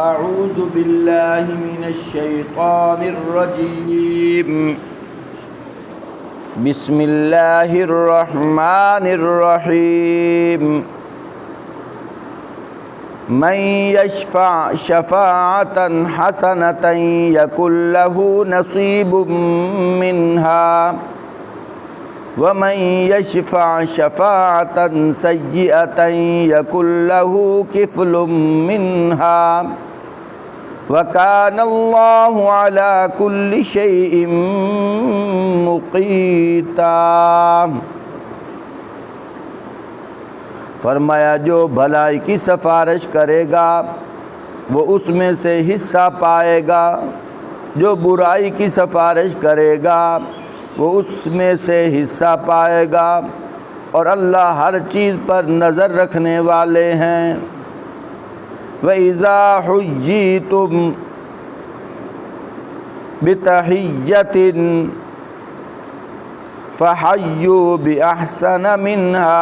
أعوذ بالله من الشيطان الرجيم بسم الله الرحمن الرحيم من يشفع شفاعة حسنة يكن له نصيب منها ومن يشفع شفاعة سيئة يكن له كفل منها وكان الله على كل شيء مقيتا۔ فرمایا جو بھلائی کی سفارش کرے گا وہ اس میں سے حصہ پائے گا، جو برائی کی سفارش کرے گا وہ اس میں سے حصہ پائے گا، اور اللہ ہر چیز پر نظر رکھنے والے ہیں۔ وَإِذَا حُيِّيتُم بِتَحِيَّةٍ فَحَيُّوا بِأَحْسَنَ مِنْهَا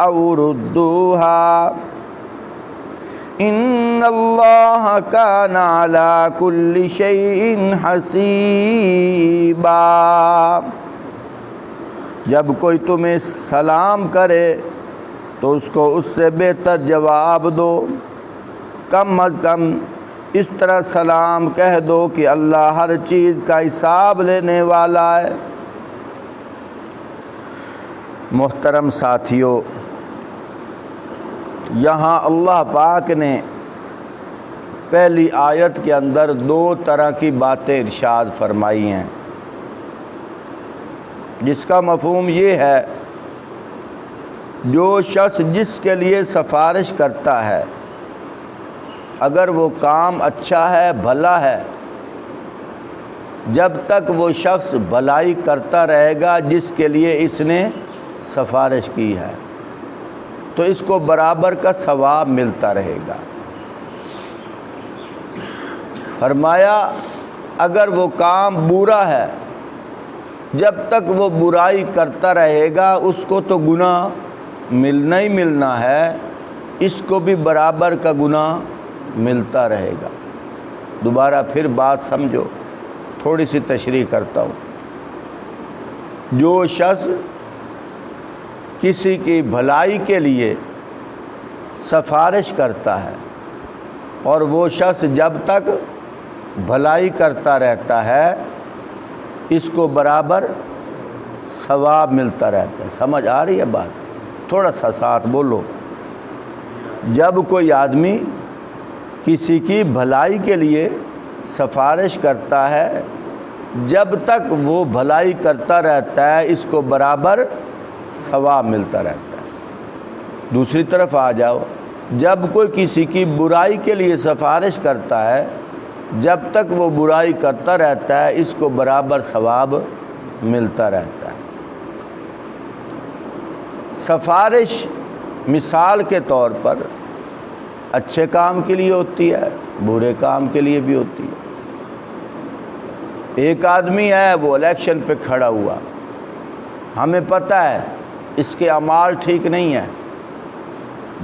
أَوْ رُدُّوهَا إِنَّ اللَّهَ كَانَ عَلَى كُلِّ شَيْءٍ حَسِيبًا۔ جب کوئی تمہیں سلام کرے تو اس کو اس سے بہتر جواب دو، کم از کم اس طرح سلام کہہ دو کہ اللہ ہر چیز کا حساب لینے والا ہے۔ محترم ساتھیو، یہاں اللہ پاک نے پہلی آیت کے اندر دو طرح کی باتیں ارشاد فرمائی ہیں، جس کا مفہوم یہ ہے جو شخص جس کے لیے سفارش کرتا ہے اگر وہ کام اچھا ہے، بھلا ہے، جب تک وہ شخص بھلائی کرتا رہے گا جس کے لیے اس نے سفارش کی ہے تو اس کو برابر کا ثواب ملتا رہے گا۔ فرمایا اگر وہ کام برا ہے، جب تک وہ برائی کرتا رہے گا اس کو تو گناہ ملنا ہی ملنا ہے، اس کو بھی برابر کا گناہ ملتا رہے گا۔ دوبارہ پھر بات سمجھو، تھوڑی سی تشریح کرتا ہوں۔ جو شخص کسی کی بھلائی کے لیے سفارش کرتا ہے اور وہ شخص جب تک بھلائی کرتا رہتا ہے اس کو برابر ثواب ملتا رہتا ہے۔ سمجھ آ رہی ہے بات؟ تھوڑا سا ساتھ بولو۔ جب کوئی آدمی کسی کی بھلائی کے لیے سفارش کرتا ہے، جب تک وہ بھلائی کرتا رہتا ہے اس کو برابر ثواب ملتا رہتا ہے۔ دوسری طرف آ جاؤ، جب کوئی کسی کی برائی کے لیے سفارش کرتا ہے، جب تک وہ برائی کرتا رہتا ہے اس کو برابر ثواب ملتا رہتا ہے۔ سفارش مثال کے طور پر اچھے کام کے لیے ہوتی ہے، برے کام کے لیے بھی ہوتی ہے۔ ایک آدمی ہے وہ الیکشن پہ کھڑا ہوا، ہمیں پتہ ہے اس کے اعمال ٹھیک نہیں ہیں،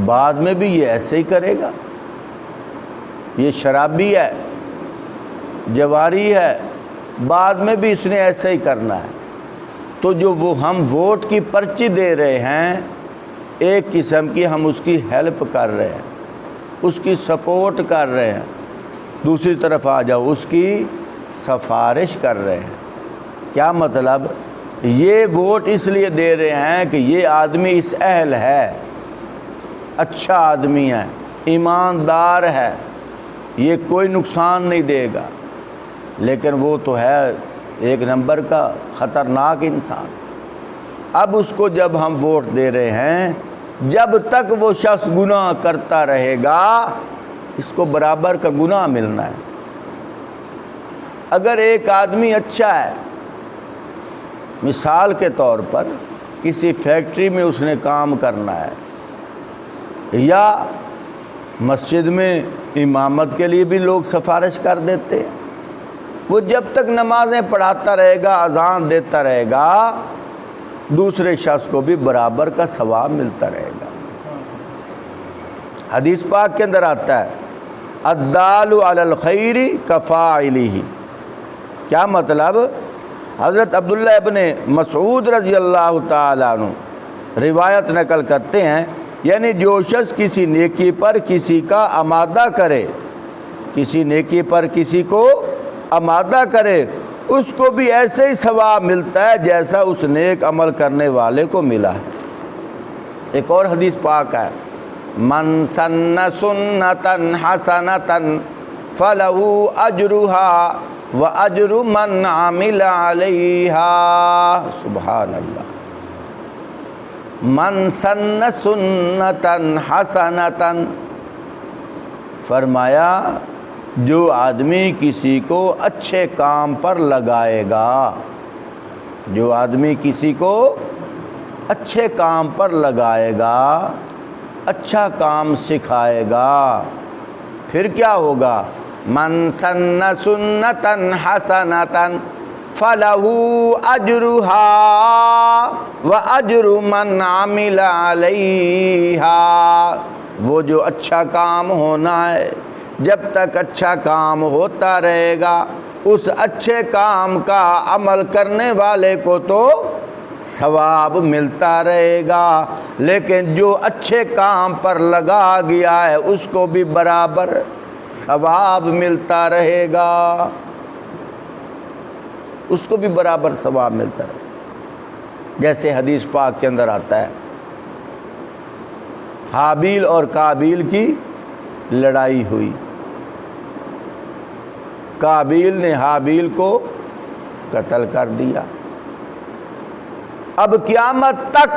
بعد میں بھی یہ ایسے ہی کرے گا، یہ شرابی ہے، جواری ہے، بعد میں بھی اس نے ایسے ہی کرنا ہے۔ تو جو وہ ہم ووٹ کی پرچی دے رہے ہیں، ایک قسم کی ہم اس کی ہیلپ کر رہے ہیں، اس کی سپورٹ کر رہے ہیں۔ دوسری طرف آ جاؤ، اس کی سفارش کر رہے ہیں۔ کیا مطلب؟ یہ ووٹ اس لیے دے رہے ہیں کہ یہ آدمی اس اہل ہے، اچھا آدمی ہے، ایماندار ہے، یہ کوئی نقصان نہیں دے گا، لیکن وہ تو ہے ایک نمبر کا خطرناک انسان۔ اب اس کو جب ہم ووٹ دے رہے ہیں، جب تک وہ شخص گناہ کرتا رہے گا اس کو برابر کا گناہ ملنا ہے۔ اگر ایک آدمی اچھا ہے، مثال کے طور پر کسی فیکٹری میں اس نے کام کرنا ہے، یا مسجد میں امامت کے لیے بھی لوگ سفارش کر دیتے ہیں، وہ جب تک نمازیں پڑھاتا رہے گا، اذان دیتا رہے گا، دوسرے شخص کو بھی برابر کا ثواب ملتا رہے گا۔ حدیث پاک کے اندر آتا ہے الدال علی الخیر کفاعلہ۔ کیا مطلب؟ حضرت عبداللہ ابن مسعود رضی اللہ تعالیٰ عنہ روایت نقل کرتے ہیں، یعنی جو شخص کسی نیکی پر کسی کا آمادہ کرے، کسی نیکی پر کسی کو آمادہ کرے، اس کو بھی ایسے ہی ثواب ملتا ہے جیسا اس نیک عمل کرنے والے کو ملا ہے۔ ایک اور حدیث پاک ہے، من سن سنتا حسنتا فلہ اجرہا واجر من عمل علیہا۔ سبحان اللہ۔ من سن سنتا حسنتا، فرمایا جو آدمی کسی کو اچھے کام پر لگائے گا، جو آدمی کسی کو اچھے کام پر لگائے گا، اچھا کام سکھائے گا، پھر کیا ہوگا؟ من سن سنتا حسنتا فلہ اجرہا واجر من عمل علیہا۔ وہ جو اچھا کام ہونا ہے، جب تک اچھا کام ہوتا رہے گا، اس اچھے کام کا عمل کرنے والے کو تو ثواب ملتا رہے گا، لیکن جو اچھے کام پر لگا گیا ہے اس کو بھی برابر ثواب ملتا رہے گا، اس کو بھی برابر ثواب ملتا رہے گا۔ جیسے حدیث پاک کے اندر آتا ہے، حابیل اور قابیل کی لڑائی ہوئی، قابیل نے حابیل کو قتل کر دیا۔ اب قیامت تک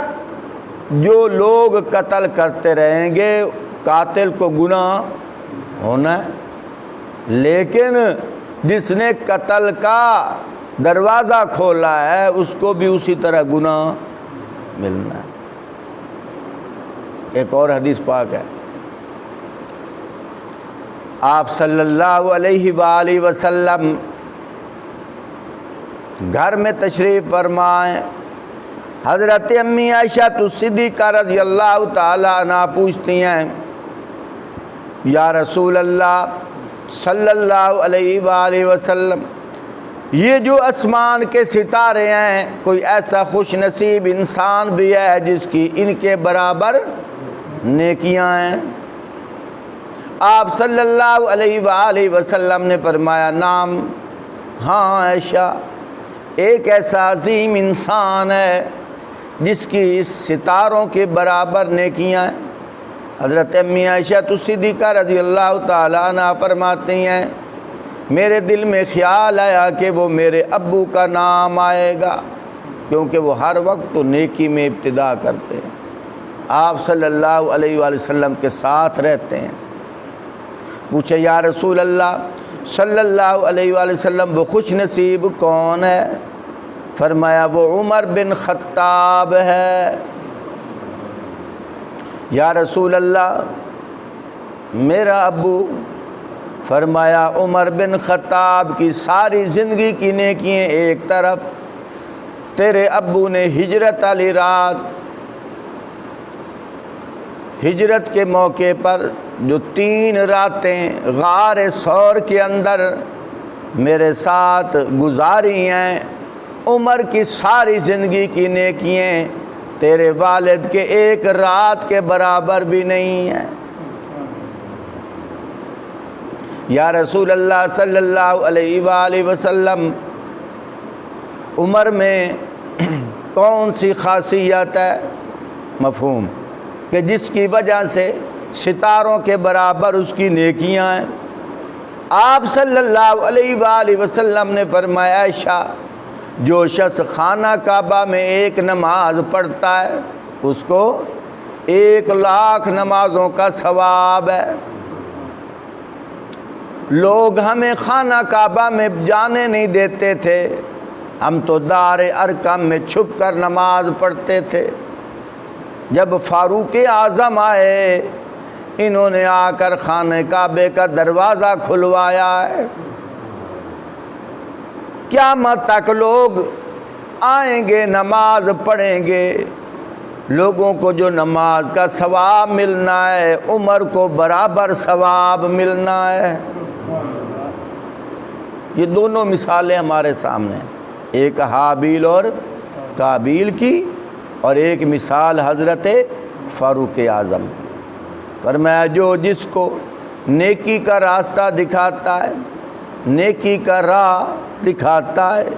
جو لوگ قتل کرتے رہیں گے، قاتل کو گناہ ہونا ہے، لیکن جس نے قتل کا دروازہ کھولا ہے اس کو بھی اسی طرح گناہ ملنا ہے۔ ایک اور حدیث پاک ہے، آپ صلی اللہ علیہ وآلہ وسلم گھر میں تشریف فرمائیں، حضرت امی عائشہ صدیقہ رضی اللہ تعالیٰ عنہ پوچھتی ہیں، یا رسول اللہ صلی اللہ علیہ وآلہ وسلم، یہ جو آسمان کے ستارے ہیں، کوئی ایسا خوش نصیب انسان بھی ہے جس کی ان کے برابر نیکیاں ہیں؟ آپ صلی اللہ علیہ وآلہ وسلم نے فرمایا، نعم، ہاں عائشہ، ایک ایسا عظیم انسان ہے جس کی ستاروں کے برابر نیکیاں ہیں۔ حضرت امی عائشہ صدیقہ رضی اللہ تعالیٰ عنہ فرماتی ہیں، میرے دل میں خیال آیا کہ وہ میرے ابو کا نام آئے گا، کیونکہ وہ ہر وقت تو نیکی میں ابتدا کرتے ہیں، آپ صلی اللہ علیہ وآلہ وسلم کے ساتھ رہتے ہیں۔ پوچھے، یا رسول اللہ صلی اللہ علیہ وآلہ وسلم، وہ خوش نصیب کون ہے؟ فرمایا، وہ عمر بن خطاب ہے۔ یا رسول اللہ، میرا ابو؟ فرمایا، عمر بن خطاب کی ساری زندگی کی نیکیاں ایک طرف، تیرے ابو نے ہجرت والی رات، ہجرت کے موقع پر جو 3 راتیں غار ثور کے اندر میرے ساتھ گزاری ہیں، عمر کی ساری زندگی کی نیکیاں تیرے والد کے ایک رات کے برابر بھی نہیں ہیں۔ یا رسول اللہ صلی اللہ علیہ وآلہ وسلم، عمر میں کون سی خاصیت ہے؟ مفہوم کہ جس کی وجہ سے ستاروں کے برابر اس کی نیکیاں ہیں۔ آپ صلی اللہ علیہ وآلہ وسلم نے فرمایا، عائشہ، جو شخص خانہ کعبہ میں ایک نماز پڑھتا ہے اس کو 1,00,000 نمازوں کا ثواب ہے۔ لوگ ہمیں خانہ کعبہ میں جانے نہیں دیتے تھے، ہم تو دار ارقم میں چھپ کر نماز پڑھتے تھے۔ جب فاروق اعظم آئے، انہوں نے آ کر خانہ کعبے کا دروازہ کھلوایا ہے۔ قیامت تک لوگ آئیں گے، نماز پڑھیں گے، لوگوں کو جو نماز کا ثواب ملنا ہے عمر کو برابر ثواب ملنا ہے۔ یہ دونوں مثالیں ہمارے سامنے ہیں، ایک حابیل اور قابیل کی، اور ایک مثال حضرت فاروق اعظم کی۔ فرمایا جو جس کو نیکی کا راستہ دکھاتا ہے، نیکی کا راہ دکھاتا ہے،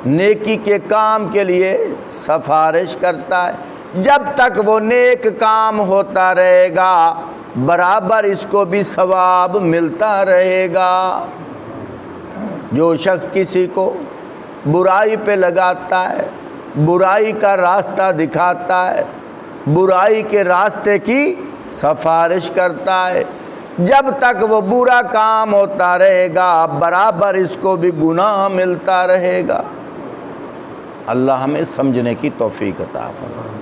نیکی کے کام کے لیے سفارش کرتا ہے، جب تک وہ نیک کام ہوتا رہے گا برابر اس کو بھی ثواب ملتا رہے گا۔ جو شخص کسی کو برائی پہ لگاتا ہے، برائی کا راستہ دکھاتا ہے، برائی کے راستے کی سفارش کرتا ہے، جب تک وہ برا کام ہوتا رہے گا برابر اس کو بھی گناہ ملتا رہے گا۔ اللہ ہمیں سمجھنے کی توفیق عطا فرمائے۔